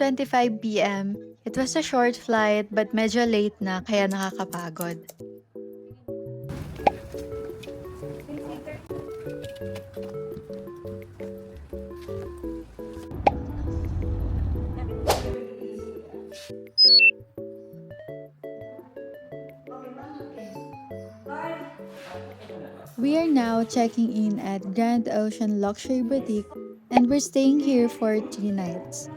10:25 p.m. It was a short flight but medyo late na kaya nakakapagod. We are now checking in at Grand Ocean Luxury Boutique and we're staying here for 3 nights.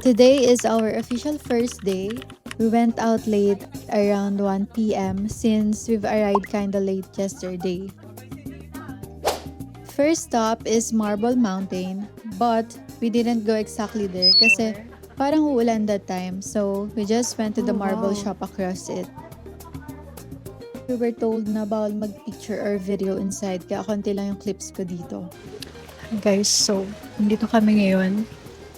Today is our official first day. We went out late around 1 p.m. since we've arrived kinda late yesterday. First stop is Marble Mountain, but we didn't go exactly there kasi parang uulan that time, so we just went to the marble shop across it. We were told na bawal mag-picture or video inside kaya konti lang yung clips ko dito. Guys, so dito kami ngayon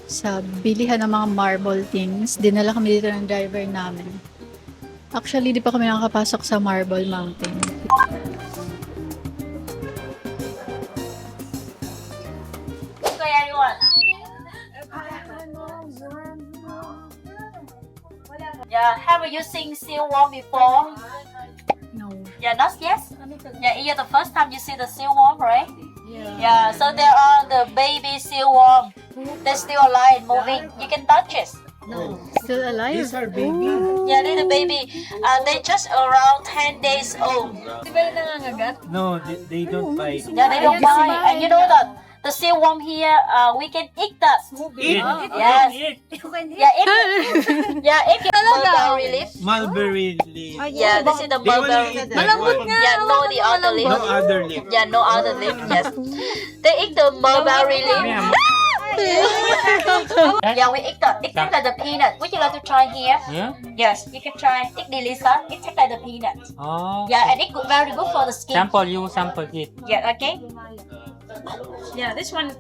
sa bilihan ng mga marble things. Dinala kami dito ng driver namin. Actually, di pa kami nakakapasok sa Marble Mountain. Yeah, have you seen silkworm before? No. Yeah, not yes. Yeah, it's the first time you see the silkworm, right? Yeah. So there are the baby silkworm. They're still alive, moving. You can touch it. No. Still alive? These are baby. Yeah, little baby. They just around 10 days old. No, they don't bite. Yeah, they don't bite. And you know that the silkworm here, we can eat that. Eat. Yes. Eat. Yeah, eat. Yeah, eat mulberry leaf. Mulberry leaf. Yeah, this is the They only mulberry. eat that one. Yeah, no the other leaf. No other leaf. Yeah, no other leaf. Yes, they eat the mulberry leaf. Yeah, we eat like the peanut. Would you like to try here? Yeah? Yes, you can try. Eat the Lisa. It tastes like the peanut. Oh. Yeah, and it's good, very good for the skin. Sample, you sample it. Yeah, okay. Yeah, this one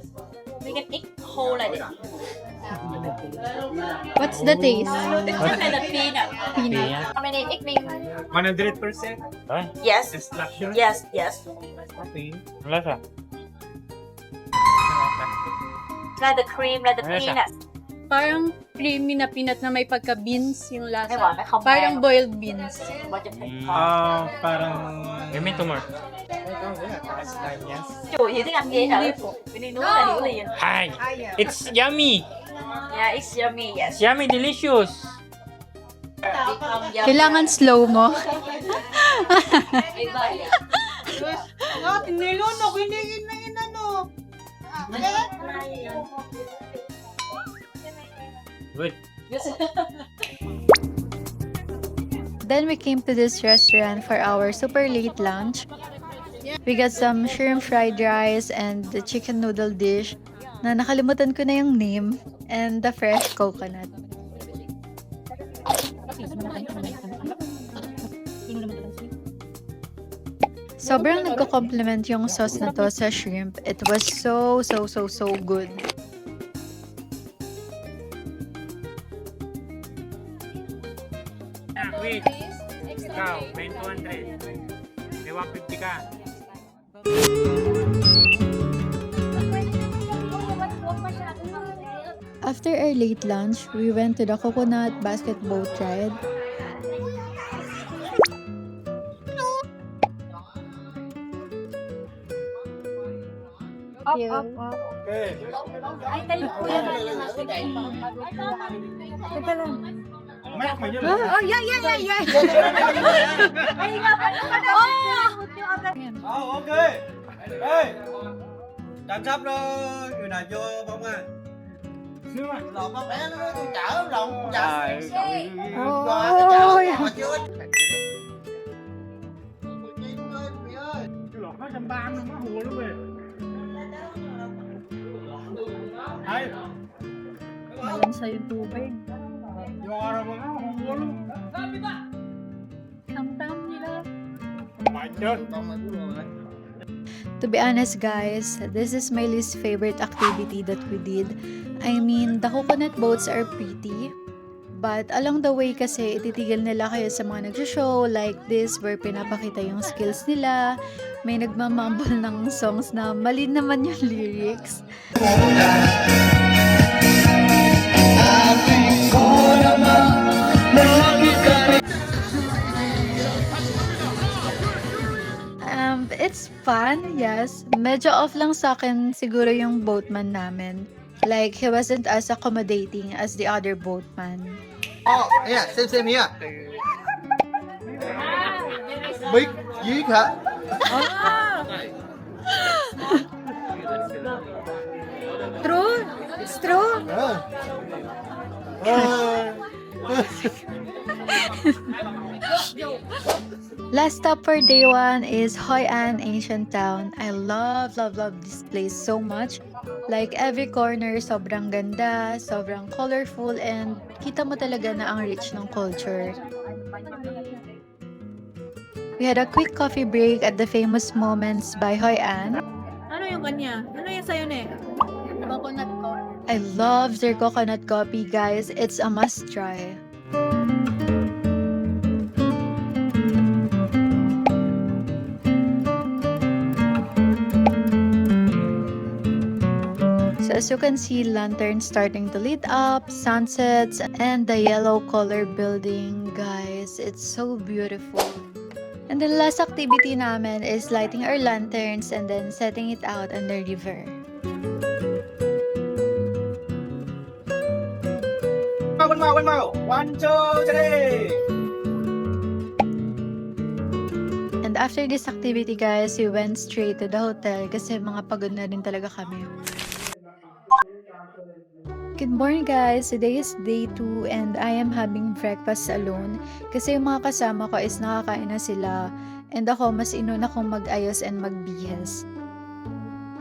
we can eat whole like this. What's the taste? It tastes like the peanut. Peanut. How many? It mean 100%? Ay, yes, extraction? yes, yes. Okay. Lasa? Like the cream, like the Yes, peanut. Parang creamy na peanut na may pagka-beans yung lasa. May one, may combine. Parang boiled beans. What do you think? Parang... Give me tomorrow. Chủ gì tiếng Anh ghê hả? Bên đây nuốt là hiểu liền. Hi, it's yummy. Yeah, it's yummy. Yes. Yummy, delicious. Kailangan slow mo. Good. Then we came to this restaurant for our super late lunch. We got some shrimp fried rice and the chicken noodle dish na nakalimutan ko na yung name and the fresh coconut. Sobrang nagko-compliment yung sauce na to sa shrimp. It was so good. Wait. Ikaw, main 200. May 150 ka. After our late lunch, we went to the coconut basket boat ride. Okay. Oh, okay. Ê, đằng sắp đó, người nào vô không à? Lộn không lẽ nó chở lộn chở. Ôi. Lộn nó 130 nó hùa lắm kìa. Đây. Malansa yung tubig. Yung araw mo nga, ulo. Tam-tam nila. To be honest guys, this is my least favorite activity that we did. I mean, the coconut boats are pretty. But along the way kasi, ititigil nila kayo sa mga nag-show like this where pinapakita yung skills nila. May nagmamumble ng songs na mali naman yung lyrics. It's fun, yes. Medyo off lang sa akin siguro yung boatman namin. Like, he wasn't as accommodating as the other boatman. Oh, yeah, same here. Big, duyệt hả? True? It's true? Last stop for day 1 is Hoi An Ancient Town. I love this place so much. Like every corner, sobrang ganda, sobrang colorful, and kita mo talaga na ang rich ng culture. We had a quick coffee break at the Famous Moments by Hoi An. Ano yung kanya? Ano yung sayo ne? Coconut coffee. I love their coconut coffee, guys. It's a must try. So as you can see, lanterns starting to lit up, sunsets, and the yellow color building, guys. It's so beautiful. And the last activity namin is lighting our lanterns and then setting it out on the river. Quên màu. 1, 2, 3. And after this activity, guys, we went straight to the hotel kasi mga pagod na rin talaga kami. Good morning guys! Today is day 2 and I am having breakfast alone kasi yung mga kasama ko is nakakain na sila and ako mas inuna kong mag-ayos and magbihis.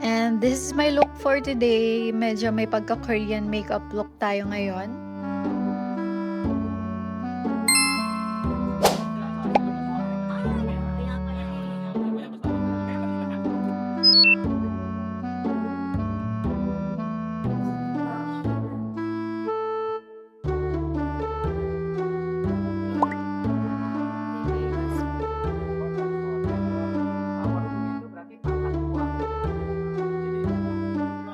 And this is my look for today. Medyo may pagka-Korean makeup look tayo ngayon.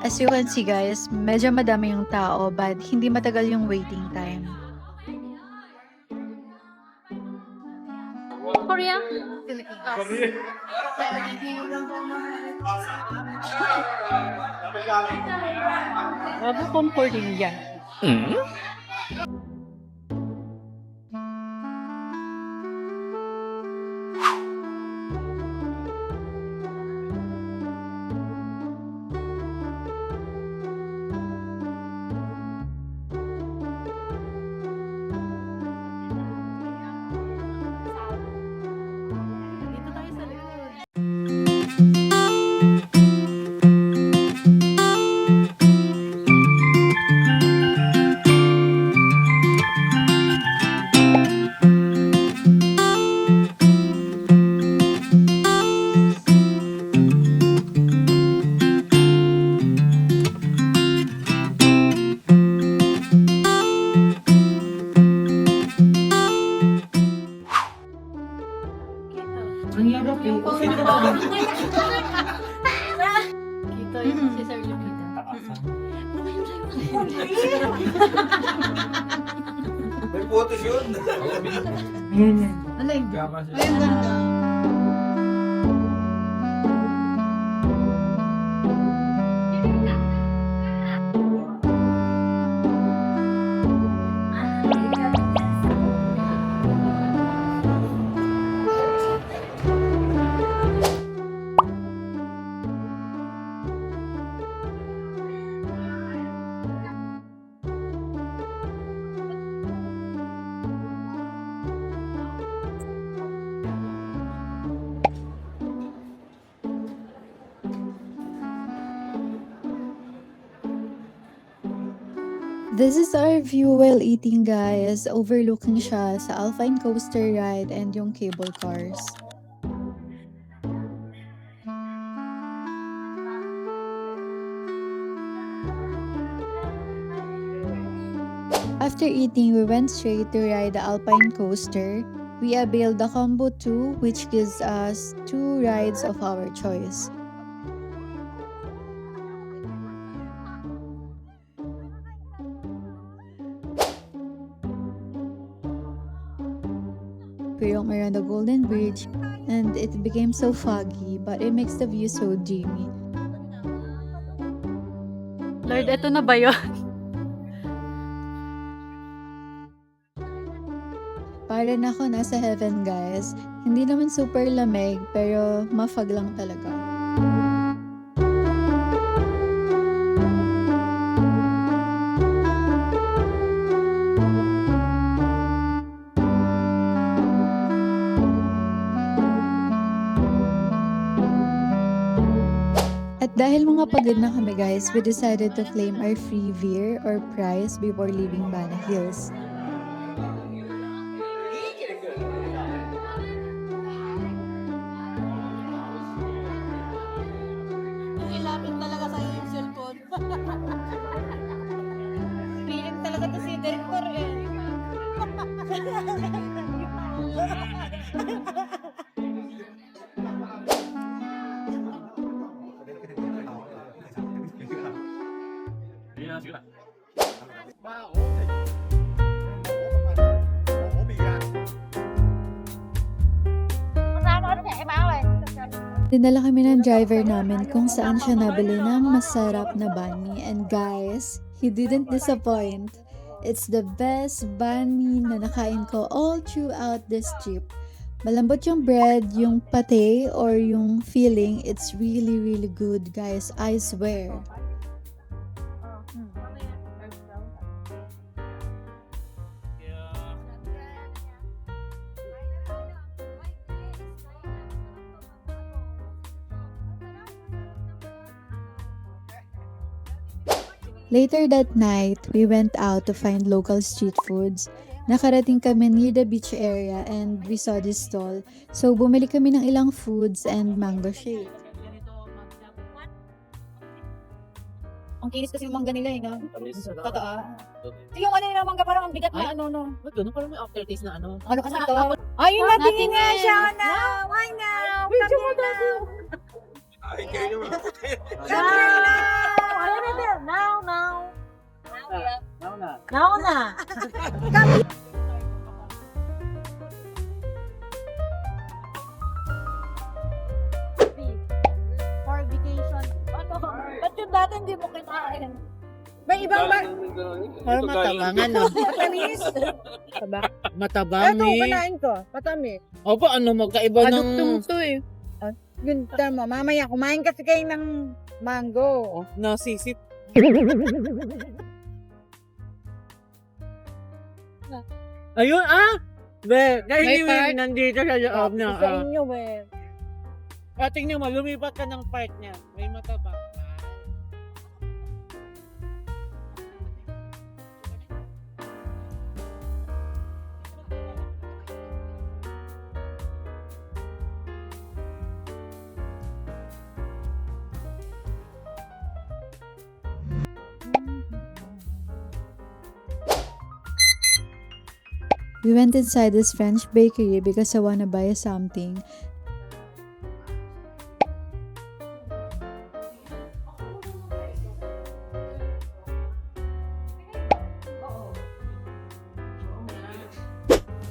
As you can see guys, medyo madami yung tao but hindi matagal yung waiting time. Korea? Bago comforting yan. Dito tayo sa likod. Kita yung si Sir Lupita. May photos yun. Alay, This is our view while eating, guys. Overlooking siya sa Alpine Coaster ride and yung cable cars. After eating, we went straight to ride the Alpine Coaster. We availed the Combo 2, which gives us 2 rides of our choice. We roam around the Golden Bridge, and it became so foggy, but it makes the view so dreamy. Lord, eto na ba yun? Para na ako nasa heaven, guys. Hindi naman super lamig, pero mafag lang talaga. At dahil mga pagod na kami, guys, we decided to claim our free beer or prize before leaving Bana Hills. Ilapit talaga sa yung cellphone. Piling talaga to si Director eh. Dinala kami ng driver namin kung saan siya nabili ng masarap na banh mi. And guys, he didn't disappoint. It's the best banh mi na nakain ko all throughout this trip. Malambot yung bread, yung pate, or yung filling. It's really, really good, guys. I swear. Later that night, we went out to find local street foods. Nakarating kami near the beach area and we saw this stall. So, bumili kami ng ilang foods and mango shake. Ang kinis kasi yung mangga nila eh, no? Totoo. Yung ano yung mangga parang ang bigat na ano, no? Ba't ganun? Parang may aftertaste na ano. Ano kasi ito? Ayun na, tingin nga siya na! Why now? Come here now! Ay, kayo naman. Come here now! Ayun na din. Now. Now na. For vacation. Ba't yung dati hindi mo kinain? May ibang ba? Parang matabangan no? Matamis. Matabang Ito, eh. kanain ko. Matamis. Opo, ano magkaiba ng... Adugtong to eh. Yun, tama. Mamaya, kumain kasi kayo ng mango. Nasisip. Ayun Be, May part. nandito sa loob na. Sa inyo, eh. Tingnan mo, lumipat ka ng part niya. May matabang. We went inside this French bakery because I wanna buy something.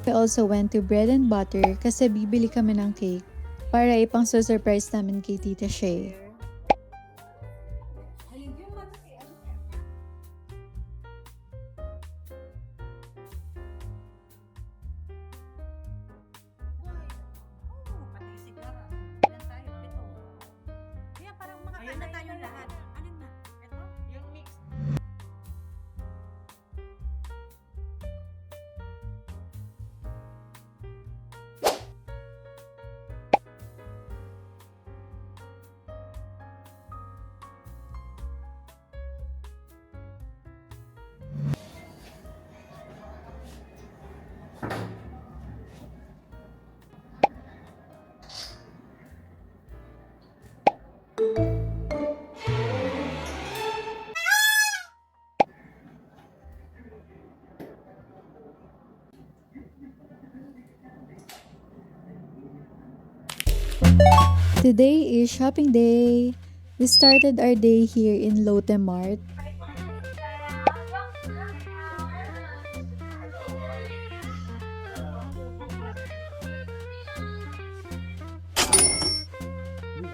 We also went to Bread and Butter kasi bibili kami ng cake para ipang surprise namin kay Tita Shay. Today is shopping day. We started our day here in Lotte Mart.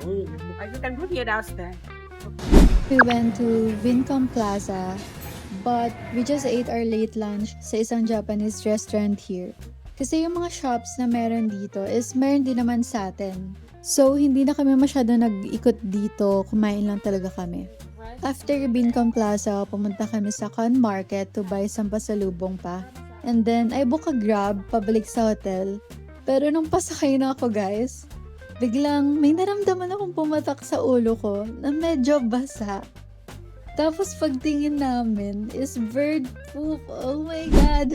You can put it downstairs. We went to Vincom Plaza, but we just ate our late lunch sa isang Japanese restaurant here. Kasi yung mga shops na meron dito is meron din naman sa atin. So, hindi na kami masyado nag-ikot dito, kumain lang talaga kami. After Vincom Plaza, pumunta kami sa Con Market to buy some pasalubong pa. And then, I book a grab pabalik sa hotel. Pero nung pasakay na ako guys, biglang may naramdaman akong pumatak sa ulo ko na medyo basa. Tapos pagtingin namin is bird poop. Oh my God!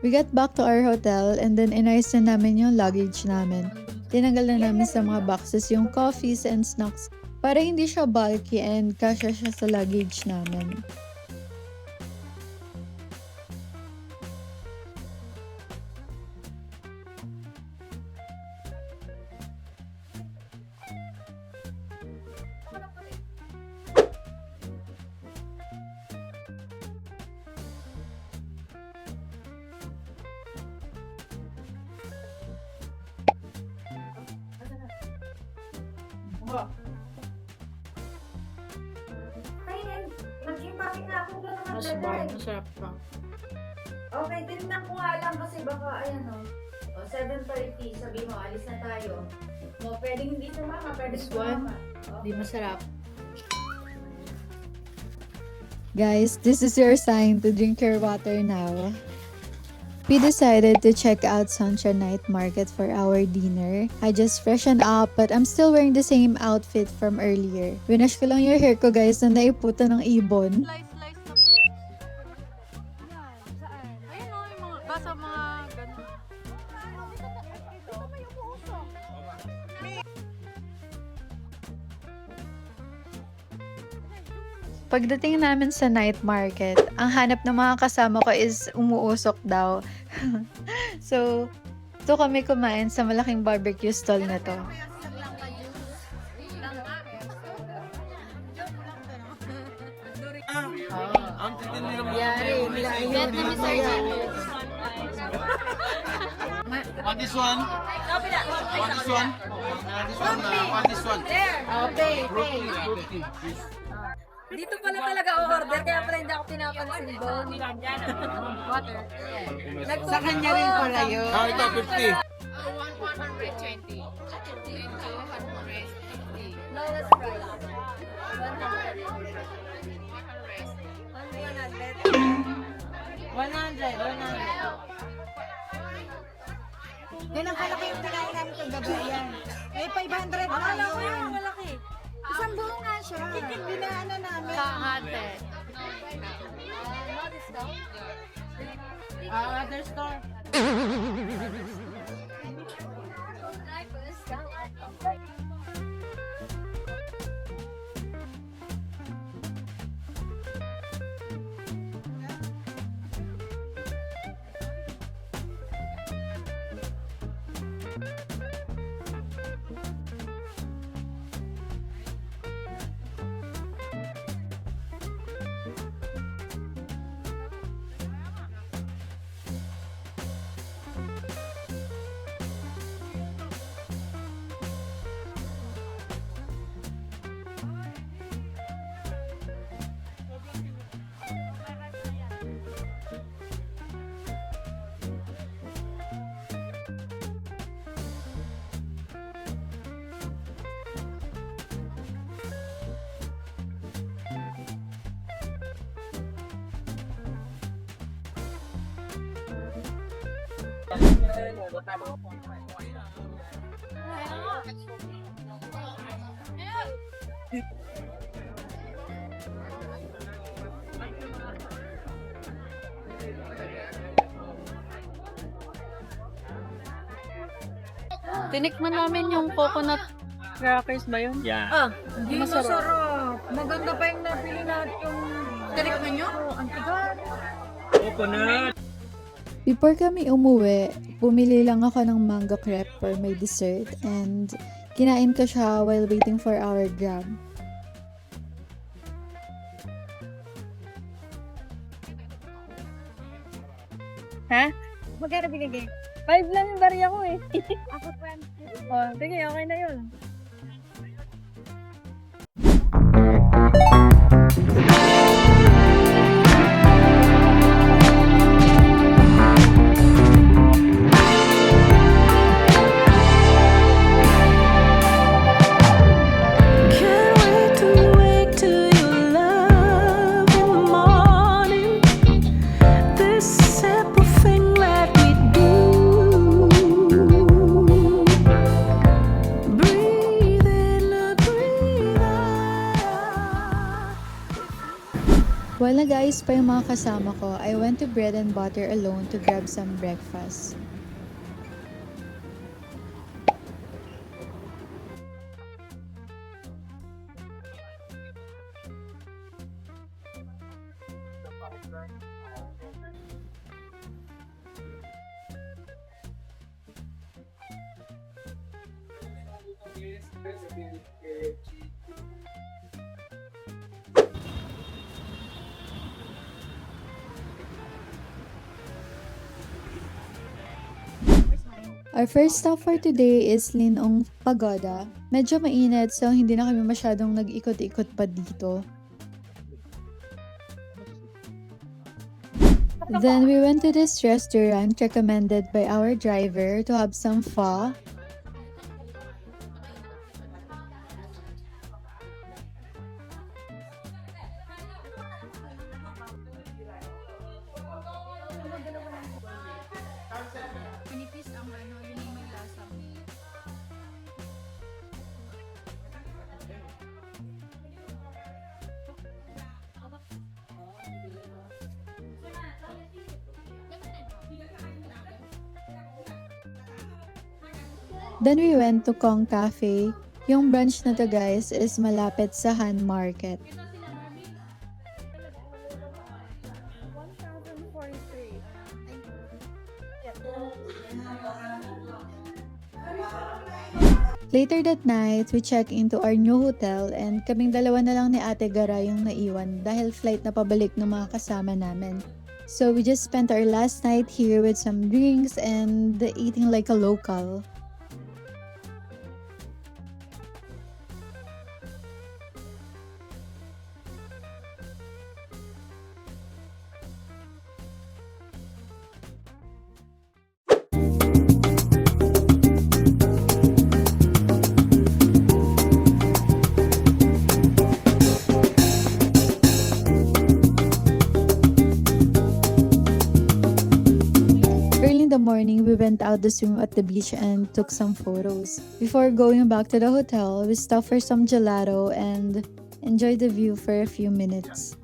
We got back to our hotel and then inayos na namin yung luggage namin. Tinanggal na namin sa mga boxes yung coffees and snacks para hindi siya bulky and kasya siya sa luggage namin. Masarap pa. Okay, tinignan ko nga lang kasi baka, ayan o. 7:30, sabi mo, alis na tayo. O, pwedeng hindi sumama, pwedeng sumama. Di masarap. Guys, this is your sign to drink your water now. We decided to check out Sunshine Night Market for our dinner. I just freshened up but I'm still wearing the same outfit from earlier. Winash ko lang yung hair ko guys na naiputan ng ibon. Slice na plate. Yan, saan? Ayun o, yung mga, basta mga ganun. Pagdating namin sa night market, ang hanap ng mga kasama ko is umuusok daw. So, ito kami kumain sa malaking barbecue stall na to. Want this one? Want this one? Want this one? Dito pala talaga order, kaya pala hindi ako pinapansin doon. Water. Sa kanya rin pala yun. Ah, ito, 50. Lowest price. 100. Ganang kalaki yung kinain namin kagabi yan. Eh, 500 na yun. Malaki. Isang buo nga siya. Binaano namin. Kahate. No discount? Other store. Tinikman namin yung coconut Crackers ba yun? Yeah. Hindi masarap. Maganda pa yung nabili natin yung tinik ninyo. Ang tigas. Coconut. Before kami umuwi, bumili lang ako ng mango crepe for my dessert and kinain ko siya while waiting for our grab. Ha? Magkano binigay? 5 lang yung bariya ko eh. Ako 20. Oh, sige, okay na yun. Can't wait to wake to your love in the morning. This simple thing that we do. Breathe in, breathe out. While nag-ayos pa yung mga kasama ko, I went to Bread and Butter alone to grab some breakfast. Our first stop for today is Linong Pagoda. Medyo mainit so hindi na kami masyadong nag-ikot-ikot pa dito. Then we went to this restaurant recommended by our driver to have some pho. Manipis ang ano, yun yung may lasa. Then we went to Kong Cafe. Yung brunch na to guys is malapit sa Han Market. 1,043. Later that night, we checked into our new hotel and kaming dalawa na lang ni Ate Gara yung naiwan dahil flight na pabalik ng mga kasama namin. So we just spent our last night here with some drinks and eating like a local. Early in the morning, we went out to swim at the beach and took some photos. Before going back to the hotel, we stopped for some gelato and enjoyed the view for a few minutes.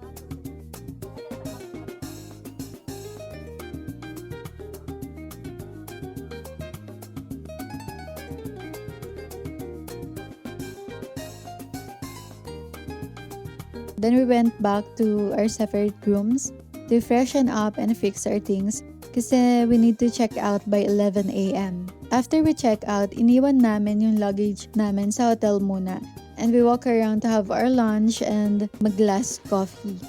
Then we went back to our separate rooms to freshen up and fix our things kasi we need to check out by 11 a.m. After we check out, iniwan namin yung luggage namin sa hotel muna and we walk around to have our lunch and mag-glass coffee.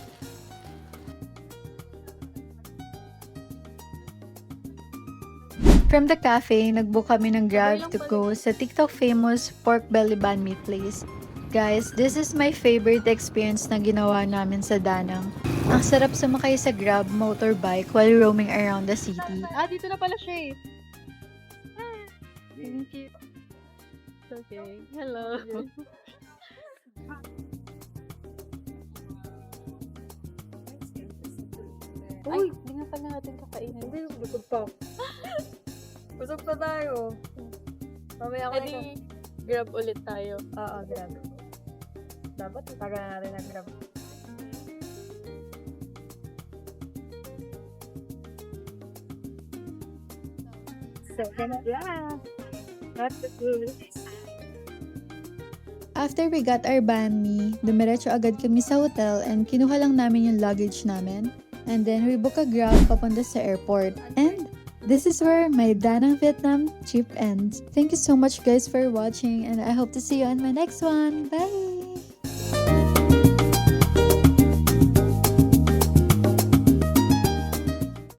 From the cafe, nag-book kami ng Grab to go sa TikTok famous pork belly banh mi place. Guys, this is my favorite experience na ginawa namin sa Danang. Ang sarap sumakay sa Grab motorbike while roaming around the city. Ah, dito na pala siya eh. Thank you. Okay. Hello. Uy, hindi nga pala natin kakainin. Hindi, busog pa. Busog pa tayo. Mamaya ko ito. Grab ulit tayo. Oo, grab. Dapat tagal na natin ang grab. So, yeah. That's good. after we got our banh mi, dumiretso agad kami sa hotel and kinuha lang namin yung luggage namin. And then we book a Grab papunta sa airport. And this is where my Da Nang Vietnam trip ends. Thank you so much guys for watching and I hope to see you on my next one. Bye!